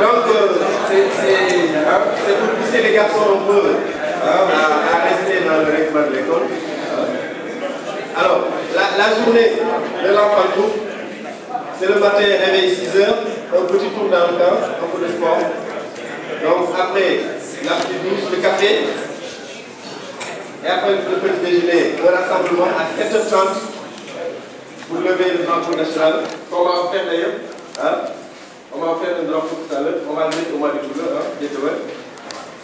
Donc, c'est pour pousser les garçons un peu à rester dans le règlement de l'école. Alors, la journée de l'enfant groupe, c'est le matin, réveil 6 heures, un petit tour dans le camp, un peu de sport. Donc, après la petite douche, le café. Et après le petit déjeuner, un rassemblement à 7h30 pour lever le drapeau national. On va en faire d'ailleurs. On va en faire un drapeau tout à l'heure. On va le mettre au mois de couleur,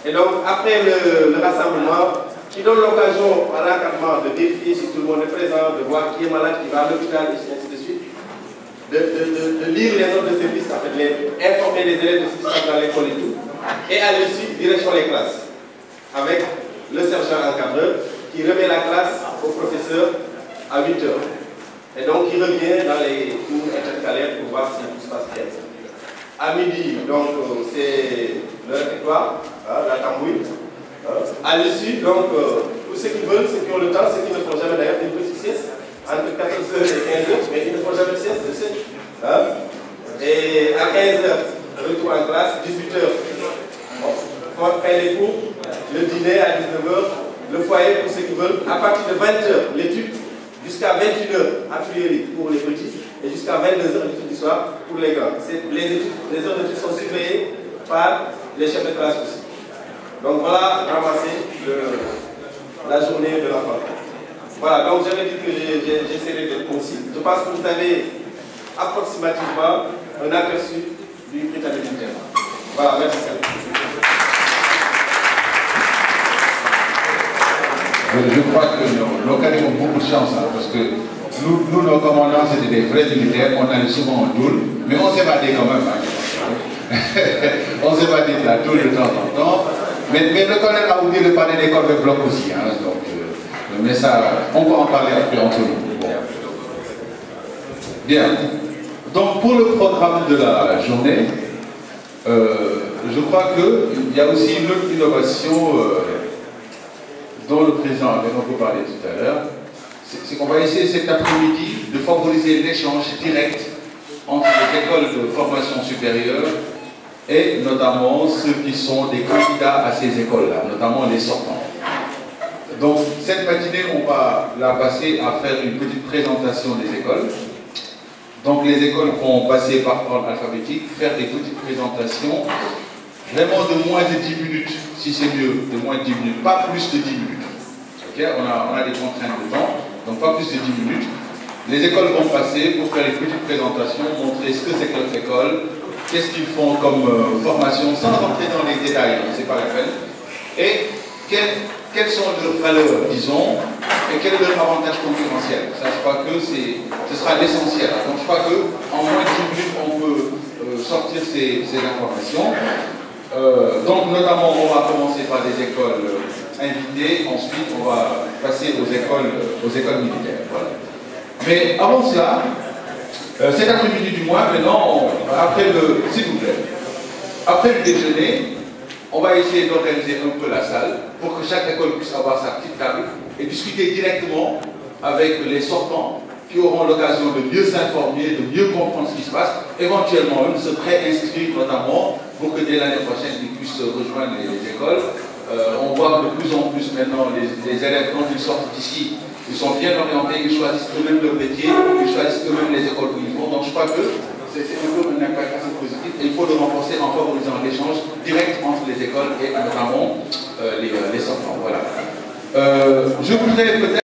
Et donc, après le rassemblement, qui donne l'occasion à l'encadrement de vérifier si tout le monde est présent, de voir qui est malade, qui va à l'hôpital, et ainsi de suite. De lire les notes de service, en fait, informer les élèves de ce qui se passe dans l'école et tout. Et à l'issue, direction les classes. Avec le sergent encadreur qui remet la classe au professeur à 8 h. Et donc, il revient dans les cours intercalaires pour voir si tout se passe bien. À midi, donc, c'est le réfectoire, la tambouille. À l'issue, donc, pour ceux qui veulent, ceux qui ont le temps, ceux qui ne font jamais d'ailleurs une petite sieste, entre 14 h et 15 h, mais ils ne font jamais de sieste, je sais. Et à 15 h, retour en classe, 18 h, on fait les cours, le dîner à 19 h, le foyer pour ceux qui veulent. À partir de 20 h, l'étude, jusqu'à 21 h, artillerie pour les petits, et jusqu'à 22 h, l'étude du soir pour les grands. Les heures d'études sont surveillées par les chefs de classe aussi. Donc voilà, ramasser la journée de l'enfant. Voilà, donc j'avais dit que j'essaierai d'être concis. Je pense que vous avez approximativement un aperçu du Britannique militaire. Voilà, merci. Je crois que nos localités ont beaucoup de chance, parce que nous, nos commandants, c'était des vrais militaires, on allait souvent en doule, mais on s'est battu quand même. On s'est battu de la doule de temps en temps. Mais le colonel a oublié de parler des corps de bloc aussi, donc, mais ça, on va en parler après entre nous. Bon. Bien. Donc pour le programme de la journée, je crois qu'il y a aussi une autre innovation dont le président avait beaucoup parlé tout à l'heure, c'est qu'on va essayer cet après-midi de favoriser l'échange direct entre les écoles de formation supérieure et notamment ceux qui sont des candidats à ces écoles-là, notamment les sortants. Donc cette matinée, on va la passer à faire une petite présentation des écoles. Donc les écoles vont passer par ordre alphabétique, faire des petites présentations, vraiment de moins de 10 minutes, si c'est mieux, de moins de 10 minutes, pas plus de 10 minutes. Okay? On a des contraintes de temps, donc pas plus de 10 minutes. Les écoles vont passer pour faire les petites présentations, montrer ce que c'est que notre école, qu'est-ce qu'ils font comme formation, sans rentrer dans les détails, c'est pas la peine. Et quelles sont leurs valeurs, disons, et quel est leur avantage concurrentiel. Ça, je crois que ce sera l'essentiel. Donc, je crois qu'en moins de 10 minutes, on peut sortir ces informations. Donc, notamment, on va commencer par des écoles invitées, ensuite, on va passer aux écoles militaires. Voilà. Mais avant cela, cet après-midi du mois, maintenant, s'il vous plaît, après le déjeuner, on va essayer d'organiser un peu la salle pour que chaque école puisse avoir sa petite table et discuter directement avec les sortants qui auront l'occasion de mieux s'informer, de mieux comprendre ce qui se passe, éventuellement même se préinscrire notamment pour que dès l'année prochaine ils puissent rejoindre les écoles. On voit que de plus en plus maintenant les élèves, quand ils sortent d'ici, ils sont bien orientés, ils choisissent eux-mêmes leur métier, ils choisissent eux-mêmes les écoles où ils vont. Donc je crois que c'est un peu un impact assez positif et il faut le renforcer en favorisant l'échange direct entre les écoles et notamment les sortants. Voilà. Je voudrais peut-être